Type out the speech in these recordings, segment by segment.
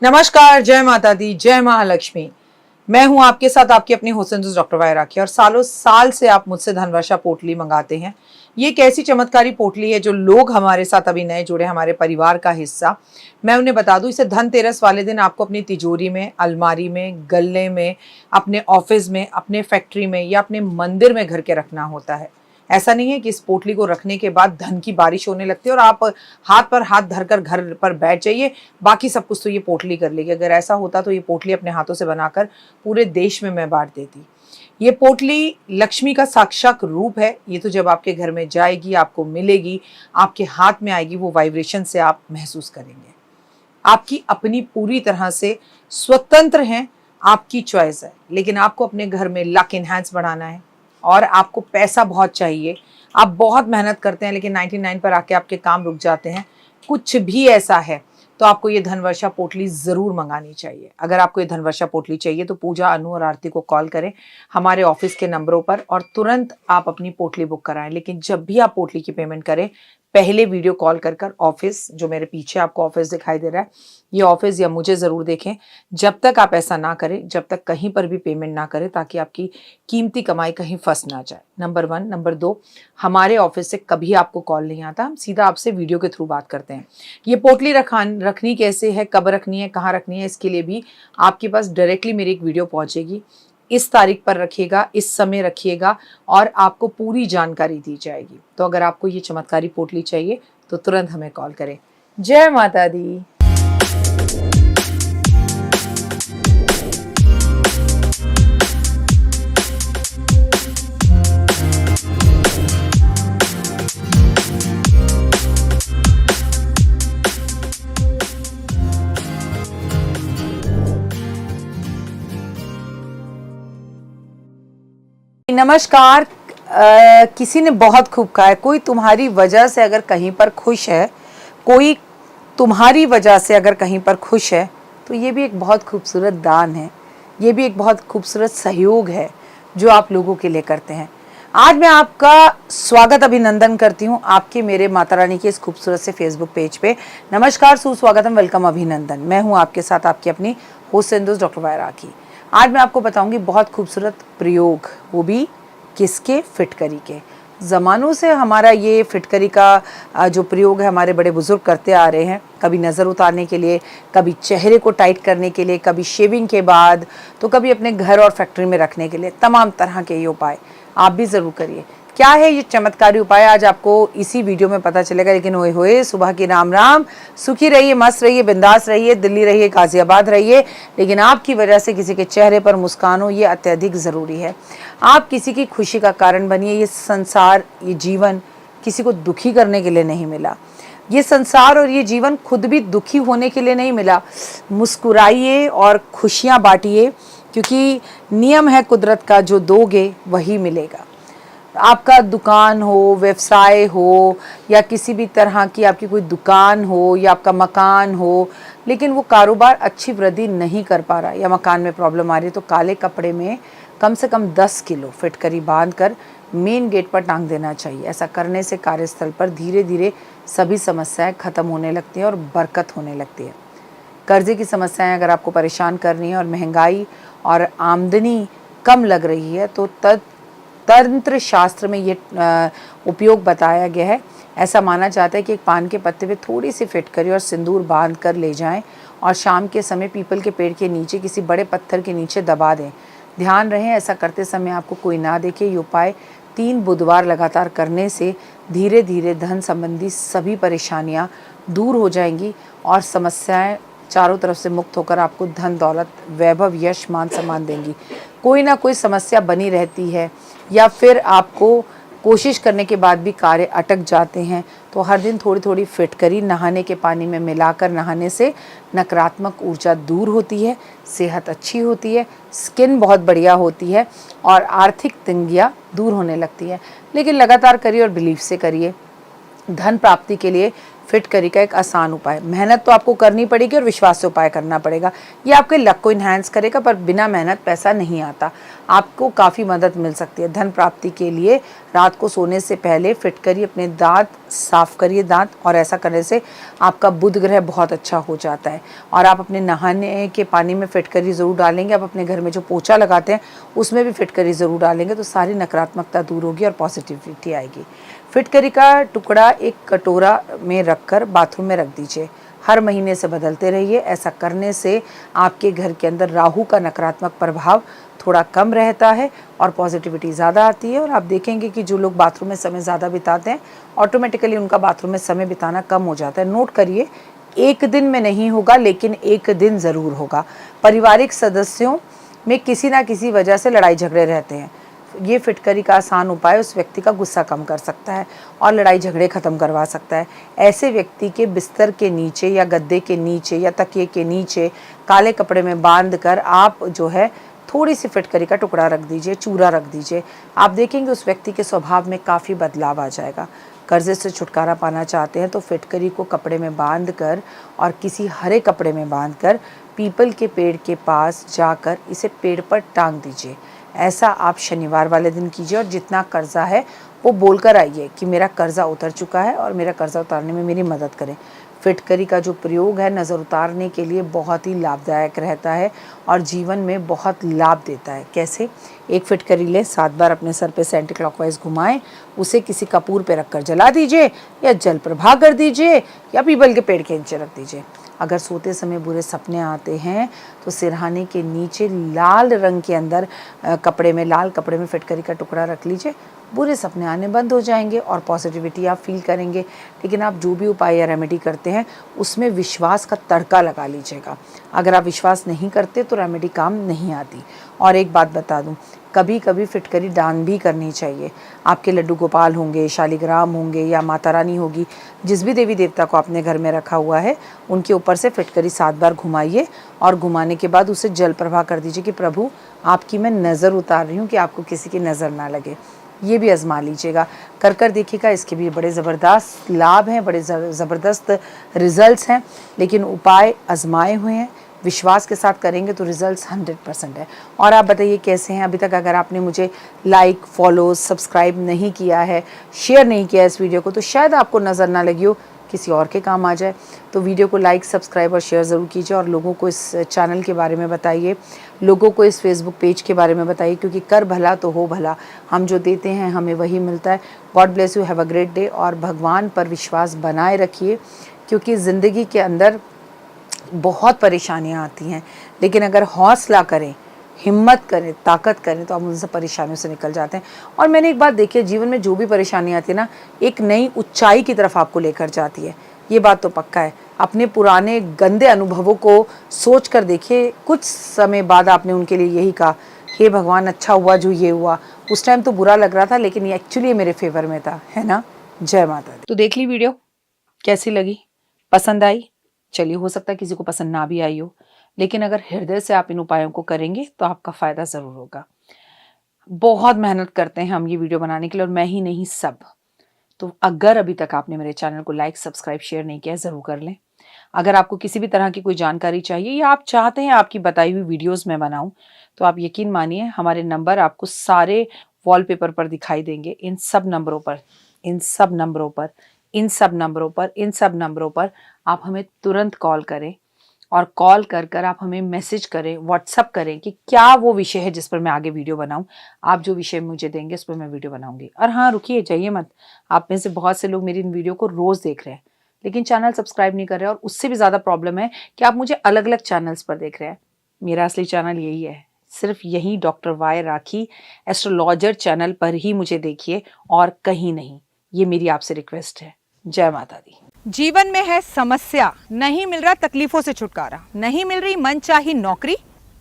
नमस्कार, जय माता दी, जय महालक्ष्मी। मैं हूं आपके साथ आपकी अपनी हुसैन डॉक्टर वाय राखी और सालों साल से आप मुझसे धनवर्षा पोटली मंगाते हैं। ये एक ऐसी चमत्कारी पोटली है जो लोग हमारे साथ अभी नए जुड़े, हमारे परिवार का हिस्सा। मैं उन्हें बता दूं, इसे धनतेरस वाले दिन आपको अपनी तिजोरी में, अलमारी में, गल्ले में, अपने ऑफिस में, अपने फैक्ट्री में या अपने मंदिर में घर के रखना होता है। ऐसा नहीं है कि इस पोटली को रखने के बाद धन की बारिश होने लगती है और आप हाथ पर हाथ धरकर घर पर बैठ जाइए, बाकी सब कुछ तो ये पोटली कर लेगी। अगर ऐसा होता तो ये पोटली अपने हाथों से बनाकर पूरे देश में मैं बांट देती। ये पोटली लक्ष्मी का साक्षात रूप है। ये तो जब आपके घर में जाएगी, आपको मिलेगी, आपके हाथ में आएगी, वो वाइब्रेशन से आप महसूस करेंगे। आपकी अपनी पूरी तरह से स्वतंत्र हैं, आपकी चॉइस है। लेकिन आपको अपने घर में लक इनहैंस बढ़ाना है और आपको पैसा बहुत चाहिए। आप बहुत मेहनत करते हैं लेकिन 99 पर आके आपके काम रुक जाते हैं। कुछ भी ऐसा है तो आपको ये धनवर्षा पोटली ज़रूर मंगानी चाहिए। अगर आपको ये धनवर्षा पोटली चाहिए तो पूजा, अनु और आरती को कॉल करें हमारे ऑफिस के नंबरों पर और तुरंत आप अपनी पोटली बुक कराएं। लेकिन जब भी आप पोटली की पेमेंट करें, पहले वीडियो कॉल कर ऑफिस, जो मेरे पीछे आपको ऑफिस दिखाई दे रहा है, ये ऑफिस या मुझे ज़रूर देखें। जब तक आप ऐसा ना करें, जब तक कहीं पर भी पेमेंट ना करें, ताकि आपकी कीमती कमाई कहीं फंस ना जाए। नंबर 1। नंबर 2, हमारे ऑफिस से कभी आपको कॉल नहीं आता, हम सीधा आपसे वीडियो के थ्रू बात करते हैं। ये पोटली रखनी कैसे है, कब रखनी है, कहाँ रखनी है, इसके लिए भी आपके पास डायरेक्टली मेरी एक वीडियो पहुँचेगी। इस तारीख पर रखिएगा, इस समय रखिएगा और आपको पूरी जानकारी दी जाएगी। तो अगर आपको ये चमत्कारी पोटली चाहिए तो तुरंत हमें कॉल करें। जय माता दी। नमस्कार। किसी ने बहुत खूब कहा है, कोई तुम्हारी वजह से अगर कहीं पर खुश है, कोई तुम्हारी वजह से अगर कहीं पर खुश है, तो ये भी एक बहुत खूबसूरत दान है, ये भी एक बहुत खूबसूरत सहयोग है जो आप लोगों के लिए करते हैं। आज मैं आपका स्वागत अभिनंदन करती हूँ आपके मेरे माता रानी के इस खूबसूरत से फेसबुक पेज पे। नमस्कार, सुस्वागतम, वेलकम, अभिनंदन। मैं हूँ आपके साथ आपकी अपनी हुसैन डॉक्टर वाय राखी। आज मैं आपको बताऊंगी बहुत खूबसूरत प्रयोग, वो भी किसके, फिटकरी के। ज़मानों से हमारा ये फिटकरी का जो प्रयोग है हमारे बड़े बुजुर्ग करते आ रहे हैं। कभी नज़र उतारने के लिए, कभी चेहरे को टाइट करने के लिए, कभी शेविंग के बाद, तो कभी अपने घर और फैक्ट्री में रखने के लिए। तमाम तरह के ये उपाय आप भी ज़रूर करिए। क्या है ये चमत्कारी उपाय, आज आपको इसी वीडियो में पता चलेगा। लेकिन ओए होए, सुबह की राम राम, सुखी रहिए, मस्त रहिए, बिंदास रहिए, दिल्ली रहिए, गाजियाबाद रहिए, लेकिन आपकी वजह से किसी के चेहरे पर मुस्कान हो, ये अत्यधिक ज़रूरी है। आप किसी की खुशी का कारण बनिए। ये संसार, ये जीवन किसी को दुखी करने के लिए नहीं मिला। ये संसार और ये जीवन खुद भी दुखी होने के लिए नहीं मिला। मुस्कुराइए और खुशियाँ बांटिए, क्योंकि नियम है कुदरत का, जो दोगे वही मिलेगा। आपका दुकान हो, व्यवसाय हो, या किसी भी तरह की आपकी कोई दुकान हो या आपका मकान हो, लेकिन वो कारोबार अच्छी वृद्धि नहीं कर पा रहा या मकान में प्रॉब्लम आ रही है, तो काले कपड़े में कम से कम 10 किलो फिटकरी बांध कर मेन गेट पर टांग देना चाहिए। ऐसा करने से कार्यस्थल पर धीरे धीरे सभी समस्याएं खत्म होने लगती हैं और बरकत होने लगती है। कर्जे की समस्याएं अगर आपको परेशान कर रही हैं और महंगाई और आमदनी कम लग रही है, तो तंत्र शास्त्र में ये उपयोग बताया गया है। ऐसा माना जाता है कि एक पान के पत्ते पे थोड़ी सी फिटकरी और सिंदूर बांध कर ले जाएं और शाम के समय पीपल के पेड़ के नीचे किसी बड़े पत्थर के नीचे दबा दें। ध्यान रहे, ऐसा करते समय आपको कोई ना देखे। ये उपाय 3 बुधवार लगातार करने से धीरे धीरे धन संबंधी सभी परेशानियाँ दूर हो जाएंगी और समस्याएं चारों तरफ से मुक्त होकर आपको धन, दौलत, वैभव, यश, मान सम्मान देंगी। कोई ना कोई समस्या बनी रहती है या फिर आपको कोशिश करने के बाद भी कार्य अटक जाते हैं, तो हर दिन थोड़ी थोड़ी फिटकरी नहाने के पानी में मिलाकर नहाने से नकारात्मक ऊर्जा दूर होती है, सेहत अच्छी होती है, स्किन बहुत बढ़िया होती है और आर्थिक तंगियाँ दूर होने लगती है। लेकिन लगातार करिए और बिलीव से करिए। धन प्राप्ति के लिए फिटकरी का एक आसान उपाय, मेहनत तो आपको करनी पड़ेगी और विश्वास से उपाय करना पड़ेगा। ये आपके लक को इन्हांस करेगा, पर बिना मेहनत पैसा नहीं आता। आपको काफ़ी मदद मिल सकती है। धन प्राप्ति के लिए रात को सोने से पहले फिटकरी अपने दांत साफ करिए दांत, और ऐसा करने से आपका बुध ग्रह बहुत अच्छा हो जाता है। और आप अपने नहाने के पानी में फिटकरी ज़रूर डालेंगे, आप अपने घर में जो पोछा लगाते हैं उसमें भी फिटकरी ज़रूर डालेंगे, तो सारी नकारात्मकता दूर होगी और पॉजिटिविटी आएगी। फिटकरी का टुकड़ा एक कटोरा में रखकर बाथरूम में रख दीजिए, हर महीने से बदलते रहिए। ऐसा करने से आपके घर के अंदर राहु का नकारात्मक प्रभाव थोड़ा कम रहता है और पॉजिटिविटी ज़्यादा आती है। और आप देखेंगे कि जो लोग बाथरूम में समय ज़्यादा बिताते हैं, ऑटोमेटिकली उनका बाथरूम में समय बिताना कम हो जाता है। नोट करिए, एक दिन में नहीं होगा लेकिन एक दिन ज़रूर होगा। पारिवारिक सदस्यों में किसी ना किसी वजह से लड़ाई झगड़े रहते हैं। ये फिटकरी का आसान उपाय उस व्यक्ति का गुस्सा कम कर सकता है और लड़ाई झगड़े ख़त्म करवा सकता है। ऐसे व्यक्ति के बिस्तर के नीचे या गद्दे के नीचे या तकिए के नीचे काले कपड़े में बांध कर आप जो है थोड़ी सी फिटकरी का टुकड़ा रख दीजिए, चूरा रख दीजिए। आप देखेंगे उस व्यक्ति के स्वभाव में काफ़ी बदलाव आ जाएगा। कर्जे से छुटकारा पाना चाहते हैं तो फिटकरी को कपड़े में बांध कर और किसी हरे कपड़े में बांध कर पीपल के पेड़ के पास जाकर इसे पेड़ पर टांग दीजिए। ऐसा आप शनिवार वाले दिन कीजिए और जितना कर्जा है वो बोलकर आइए कि मेरा कर्जा उतर चुका है और मेरा कर्जा उतारने में मेरी मदद करें। फिटकरी का जो प्रयोग है नज़र उतारने के लिए बहुत ही लाभदायक रहता है और जीवन में बहुत लाभ देता है। कैसे? एक फिटकरी लें, 7 बार अपने सर पे सेंटी क्लॉकवाइज घुमाएं, उसे किसी कपूर पे रखकर जला दीजिए या जल प्रवाह कर दीजिए या पीपल के पेड़ के नीचे रख दीजिए। अगर सोते समय बुरे सपने आते हैं तो सिरहाने के नीचे लाल रंग के अंदर लाल कपड़े में फिटकरी का टुकड़ा रख लीजिए। बुरे सपने आने बंद हो जाएंगे और पॉजिटिविटी आप फील करेंगे। लेकिन आप जो भी उपाय या रेमेडी करते हैं उसमें विश्वास का तड़का लगा लीजिएगा। अगर आप विश्वास नहीं करते तो रेमेडी काम नहीं आती। और एक बात बता दूं, कभी कभी फिटकरी दान भी करनी चाहिए। आपके लड्डू गोपाल होंगे, शालिग्राम होंगे या माता रानी होगी, जिस भी देवी देवता को आपने घर में रखा हुआ है उनके ऊपर से फिटकरी 7 बार घुमाइए और घुमाने के बाद उसे जल प्रवाह कर दीजिए कि प्रभु आपकी मैं नज़र उतार रही हूँ कि आपको किसी की नज़र ना लगे। ये भी आजमा लीजिएगा, कर देखिएगा। इसके भी बड़े ज़बरदस्त लाभ हैं, बड़े ज़बरदस्त रिजल्ट्स हैं। लेकिन उपाय आजमाए हुए हैं, विश्वास के साथ करेंगे तो रिजल्ट्स 100% है। और आप बताइए कैसे हैं? अभी तक अगर आपने मुझे लाइक, फॉलो, सब्सक्राइब नहीं किया है, शेयर नहीं किया इस वीडियो को, तो शायद आपको नज़र ना लगी हो, किसी और के काम आ जाए। तो वीडियो को लाइक, सब्सक्राइब और शेयर ज़रूर कीजिए और लोगों को इस चैनल के बारे में बताइए, लोगों को इस फेसबुक पेज के बारे में बताइए, क्योंकि कर भला तो हो भला। हम जो देते हैं हमें वही मिलता है। God bless you, have a great day. और भगवान पर विश्वास बनाए रखिए, क्योंकि ज़िंदगी के अंदर बहुत परेशानियाँ आती हैं, लेकिन अगर हौसला करें, हिम्मत करें, ताकत करें तो आप उन सब परेशानियों से निकल जाते हैं। और मैंने एक बात देखी है, जीवन में जो भी परेशानी आती है ना, एक नई ऊंचाई की तरफ आपको लेकर जाती है। ये बात तो पक्का है। अपने पुराने गंदे अनुभवों को सोच कर देखिए, कुछ समय बाद आपने उनके लिए यही कहा, हे भगवान अच्छा हुआ जो ये हुआ, उस टाइम तो बुरा लग रहा था लेकिन ये एक्चुअली मेरे फेवर में था, है ना। जय माता दी। तो देख ली वीडियो, कैसी लगी? पसंद आई? चलिए, हो सकता है किसी को पसंद ना भी आई हो, लेकिन अगर हृदय से आप इन उपायों को करेंगे तो आपका फ़ायदा ज़रूर होगा। बहुत मेहनत करते हैं हम ये वीडियो बनाने के लिए, और मैं ही नहीं सब। तो अगर अभी तक आपने मेरे चैनल को लाइक, सब्सक्राइब, शेयर नहीं किया, ज़रूर कर लें। अगर आपको किसी भी तरह की कोई जानकारी चाहिए या आप चाहते हैं आपकी बताई हुई वीडियोस मैं बनाऊं, तो आप यकीन मानिए हमारे नंबर आपको सारे वॉलपेपर पर दिखाई देंगे। इन सब नंबरों पर, इन सब नंबरों पर, इन सब नंबरों पर, इन सब नंबरों पर आप हमें तुरंत कॉल करें और कॉल कर आप हमें मैसेज करें, व्हाट्सअप करें कि क्या वो विषय है जिस पर मैं आगे वीडियो बनाऊं। आप जो विषय मुझे देंगे उस पर मैं वीडियो बनाऊंगी। और हाँ, रुकिए, जाइए मत। आप में से बहुत से लोग मेरी इन वीडियो को रोज़ देख रहे हैं लेकिन चैनल सब्सक्राइब नहीं कर रहे, और उससे भी ज़्यादा प्रॉब्लम है कि आप मुझे अलग अलग चैनल्स पर देख रहे हैं। मेरा असली चैनल यही है, सिर्फ यही डॉक्टर वाई राखी एस्ट्रोलॉजर चैनल पर ही मुझे देखिए और कहीं नहीं। ये मेरी आपसे रिक्वेस्ट है। जय माता दी। जीवन में है समस्या, नहीं मिल रहा तकलीफों से छुटकारा, नहीं मिल रही मनचाही नौकरी,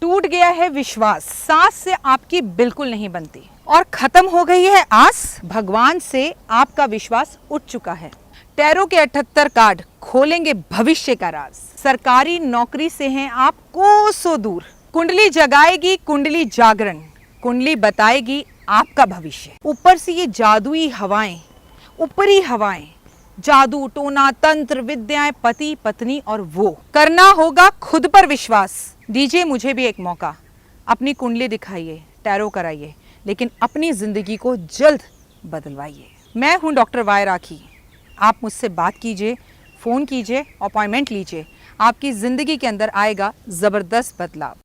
टूट गया है विश्वास, सांस से आपकी बिल्कुल नहीं बनती और खत्म हो गई है आस, भगवान से आपका विश्वास उठ चुका है। टैरो के 78 कार्ड खोलेंगे भविष्य का राज। सरकारी नौकरी से हैं आप कोसों दूर, कुंडली जगाएगी कुंडली जागरण, कुंडली बताएगी आपका भविष्य। ऊपर से ये जादुई हवाएं, ऊपरी हवाएं, जादू टोना तंत्र विद्याएं, पति पत्नी और वो करना होगा खुद पर विश्वास। दीजिए मुझे भी एक मौका, अपनी कुंडली दिखाइए, टैरो कराइए, लेकिन अपनी जिंदगी को जल्द बदलवाइए। मैं हूं डॉक्टर वाई राखी, आप मुझसे बात कीजिए, फ़ोन कीजिए, अपॉइंटमेंट लीजिए, आपकी ज़िंदगी के अंदर आएगा ज़बरदस्त बदलाव।